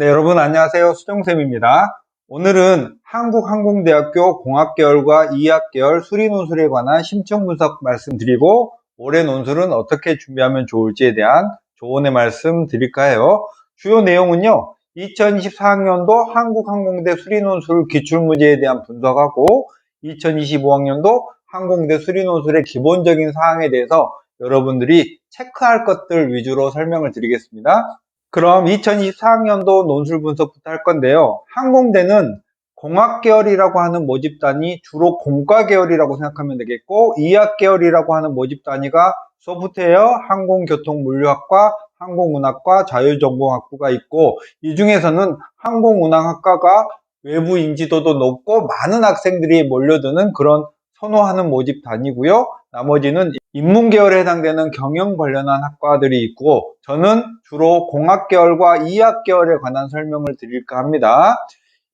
네, 여러분 안녕하세요. 수정쌤입니다. 오늘은 한국항공대학교 공학계열과 이학계열 수리논술에 관한 심층 분석 말씀드리고 올해 논술은 어떻게 준비하면 좋을지에 대한 조언의 말씀 드릴까 해요. 주요 내용은요. 2024학년도 한국항공대 수리논술 기출문제에 대한 분석하고 2025학년도 항공대 수리논술의 기본적인 사항에 대해서 여러분들이 체크할 것들 위주로 설명을 드리겠습니다. 그럼 2024학년도 논술 분석부터 할 건데요. 항공대는 공학계열이라고 하는 모집 단위 주로 공과계열이라고 생각하면 되겠고, 이학계열이라고 하는 모집 단위가 소프트웨어, 항공교통물류학과, 항공운항과, 자율전공학부가 있고, 이 중에서는 항공운항학과가 외부 인지도도 높고 많은 학생들이 몰려드는 그런 선호하는 모집 단위고요. 나머지는 인문계열에 해당되는 경영 관련한 학과들이 있고, 저는 주로 공학계열과 이학계열에 관한 설명을 드릴까 합니다.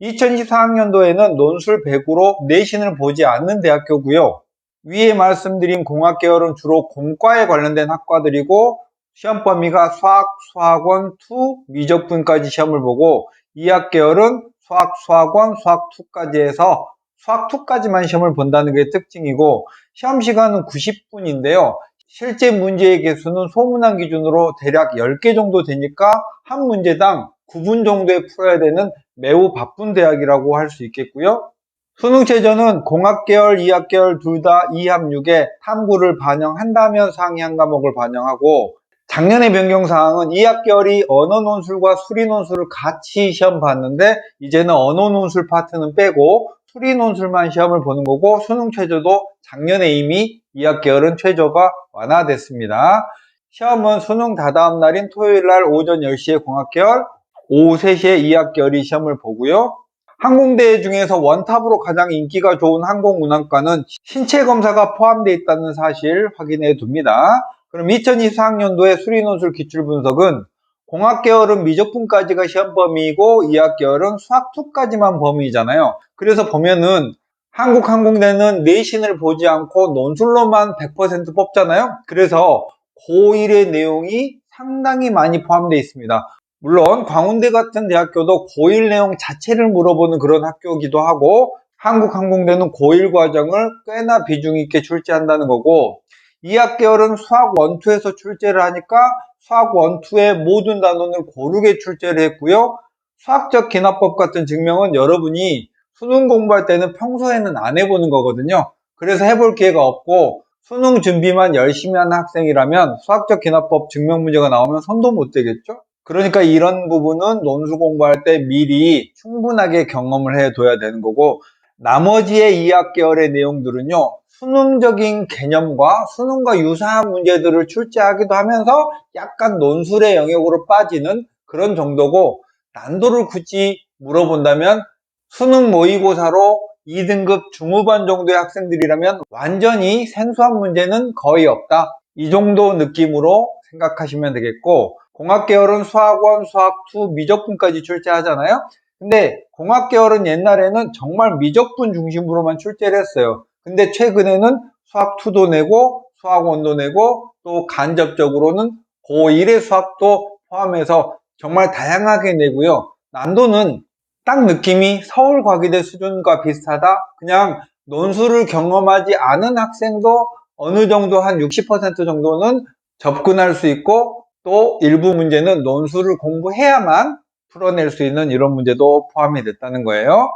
2024학년도에는 논술 100으로 내신을 보지 않는 대학교고요. 위에 말씀드린 공학계열은 주로 공과에 관련된 학과들이고, 시험 범위가 수학, 수학원 2, 미적분까지 시험을 보고, 이학계열은 수학, 수학원, 수학 2까지 해서 수학 2까지만 시험을 본다는 게 특징이고, 시험 시간은 90분인데요. 실제 문제의 개수는 소문항 기준으로 대략 10개 정도 되니까 한 문제당 9분 정도에 풀어야 되는 매우 바쁜 대학이라고 할 수 있겠고요. 수능 최저는 공학계열, 이학계열 둘 다 2합6에 탐구를 반영한다면 상위 한 과목을 반영하고, 작년의 변경사항은 이학계열이 언어논술과 수리논술을 같이 시험 봤는데 이제는 언어논술 파트는 빼고 수리논술만 시험을 보는 거고, 수능 최저도 작년에 이미 이학계열은 최저가 완화됐습니다. 시험은 수능 다다음 날인 토요일날 오전 10시에 공학계열, 오후 3시에 이학계열이 시험을 보고요. 항공대 중에서 원탑으로 가장 인기가 좋은 항공운항과는 신체검사가 포함되어 있다는 사실 확인해 둡니다. 그럼 2024학년도의 수리논술 기출분석은 공학계열은 미적분까지가 시험 범위이고 이학계열은 수학 2까지만 범위잖아요. 그래서 보면은 한국항공대는 내신을 보지 않고 논술로만 100% 뽑잖아요. 그래서 고1의 내용이 상당히 많이 포함되어 있습니다. 물론 광운대 같은 대학교도 고1 내용 자체를 물어보는 그런 학교이기도 하고, 한국항공대는 고1 과정을 꽤나 비중 있게 출제한다는 거고, 이학계열은 수학 1, 2에서 출제를 하니까 수학 1, 2의 모든 단원을 고르게 출제를 했고요. 수학적 기납법 같은 증명은 여러분이 수능 공부할 때는 평소에는 안 해보는 거거든요. 그래서 해볼 기회가 없고, 수능 준비만 열심히 하는 학생이라면 수학적 기납법 증명 문제가 나오면 손도 못 대겠죠? 그러니까 이런 부분은 논술 공부할 때 미리 충분하게 경험을 해둬야 되는 거고, 나머지의 이학계열의 내용들은요, 수능적인 개념과 수능과 유사한 문제들을 출제하기도 하면서 약간 논술의 영역으로 빠지는 그런 정도고, 난도를 굳이 물어본다면 수능 모의고사로 2등급 중후반 정도의 학생들이라면 완전히 생소한 문제는 거의 없다, 이 정도 느낌으로 생각하시면 되겠고, 공학계열은 수학원, 수학2, 미적분까지 출제하잖아요. 근데 공학계열은 옛날에는 정말 미적분 중심으로만 출제를 했어요. 근데 최근에는 수학2도 내고 수학원도 내고 또 간접적으로는 고1의 수학도 포함해서 정말 다양하게 내고요. 난도는 딱 느낌이 서울과기대 수준과 비슷하다. 그냥 논술을 경험하지 않은 학생도 어느 정도 한 60% 정도는 접근할 수 있고, 또 일부 문제는 논술을 공부해야만 풀어낼 수 있는 이런 문제도 포함이 됐다는 거예요.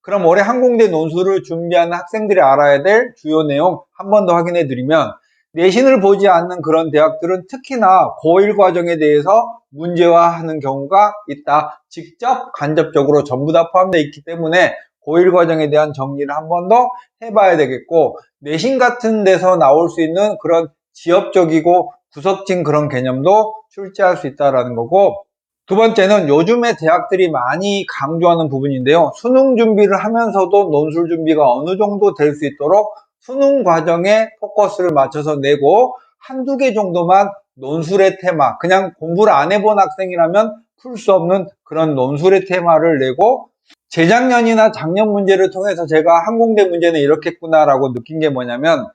그럼 올해 항공대 논술을 준비하는 학생들이 알아야 될 주요 내용 한 번 더 확인해 드리면, 내신을 보지 않는 그런 대학들은 특히나 고1 과정에 대해서 문제화하는 경우가 있다. 직접, 간접적으로 전부 다 포함되어 있기 때문에 고1 과정에 대한 정리를 한 번 더 해봐야 되겠고, 내신 같은 데서 나올 수 있는 그런 지엽적이고 구석진 그런 개념도 출제할 수 있다는 거고, 두 번째는 요즘에 대학들이 많이 강조하는 부분인데요. 수능 준비를 하면서도 논술 준비가 어느 정도 될 수 있도록 수능 과정에 포커스를 맞춰서 내고, 한두 개 정도만 논술의 테마, 그냥 공부를 안 해본 학생이라면 풀 수 없는 그런 논술의 테마를 내고, 재작년이나 작년 문제를 통해서 제가 항공대 문제는 이렇겠구나 라고 느낀 게 뭐냐면,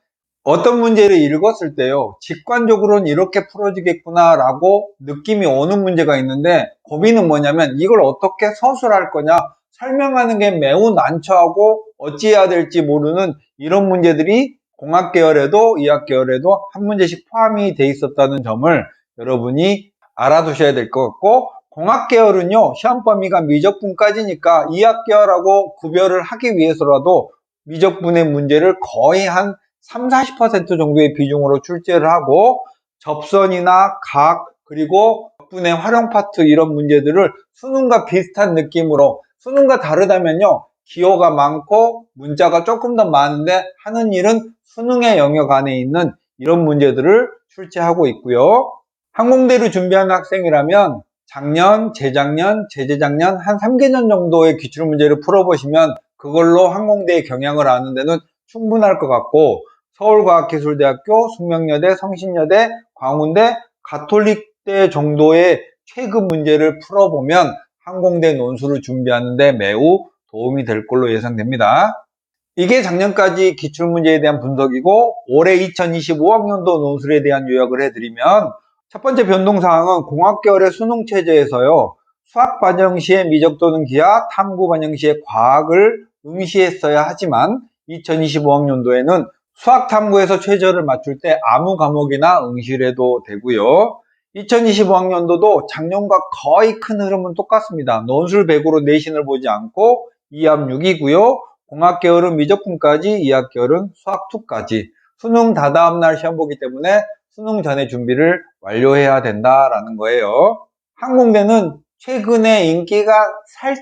어떤 문제를 읽었을 때요, 직관적으로는 이렇게 풀어지겠구나 라고 느낌이 오는 문제가 있는데, 고민은 뭐냐면 이걸 어떻게 서술할 거냐, 설명하는 게 매우 난처하고 어찌해야 될지 모르는 이런 문제들이 공학계열에도 이학계열에도 한 문제씩 포함이 돼 있었다는 점을 여러분이 알아두셔야 될 것 같고, 공학계열은요, 시험 범위가 미적분까지니까 이학계열하고 구별을 하기 위해서라도 미적분의 문제를 거의 한 30~40% 정도의 비중으로 출제를 하고, 접선이나 각, 그리고 적분의 활용 파트 이런 문제들을 수능과 비슷한 느낌으로, 수능과 다르다면요, 기호가 많고 문자가 조금 더 많은데 하는 일은 수능의 영역 안에 있는 이런 문제들을 출제하고 있고요. 항공대를 준비하는 학생이라면 작년, 재작년, 재재작년 한 3개년 정도의 기출문제를 풀어보시면 그걸로 항공대의 경향을 아는 데는 충분할 것 같고, 서울과학기술대학교, 숙명여대, 성신여대, 광운대, 가톨릭대 정도의 최근 문제를 풀어보면 항공대 논술을 준비하는 데 매우 도움이 될 걸로 예상됩니다. 이게 작년까지 기출문제에 대한 분석이고, 올해 2025학년도 논술에 대한 요약을 해드리면, 첫 번째 변동사항은 공학계열의 수능체제에서요, 수학 반영 시에 미적 또는 기하, 탐구 반영 시에 과학을 응시했어야 하지만 2025학년도에는 수학 탐구에서 최저를 맞출 때 아무 과목이나 응시를 해도 되고요. 2025학년도도 작년과 거의 큰 흐름은 똑같습니다. 논술 100으로 내신을 보지 않고 2합 6이고요. 공학계열은 미적분까지, 이학계열은 수학2까지. 수능 다다음 날 시험 보기 때문에 수능 전에 준비를 완료해야 된다라는 거예요. 항공대는 최근에 인기가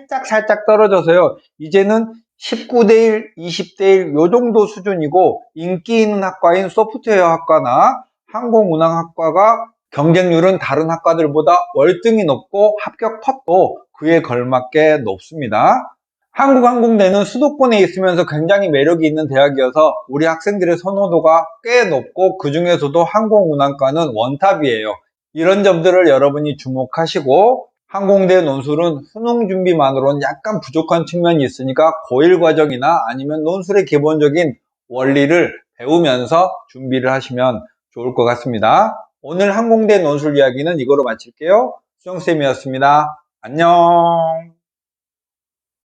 살짝 떨어져서요, 이제는 19대1, 20대1 요 정도 수준이고, 인기 있는 학과인 소프트웨어 학과나 항공운항학과가 경쟁률은 다른 학과들보다 월등히 높고 합격 컷도 그에 걸맞게 높습니다. 한국항공대는 수도권에 있으면서 굉장히 매력이 있는 대학이어서 우리 학생들의 선호도가 꽤 높고, 그 중에서도 항공운항과는 원탑이에요. 이런 점들을 여러분이 주목하시고, 항공대 논술은 수능 준비만으로는 약간 부족한 측면이 있으니까 고1 과정이나 아니면 논술의 기본적인 원리를 배우면서 준비를 하시면 좋을 것 같습니다. 오늘 항공대 논술 이야기는 이거로 마칠게요. 수정쌤이었습니다. 안녕.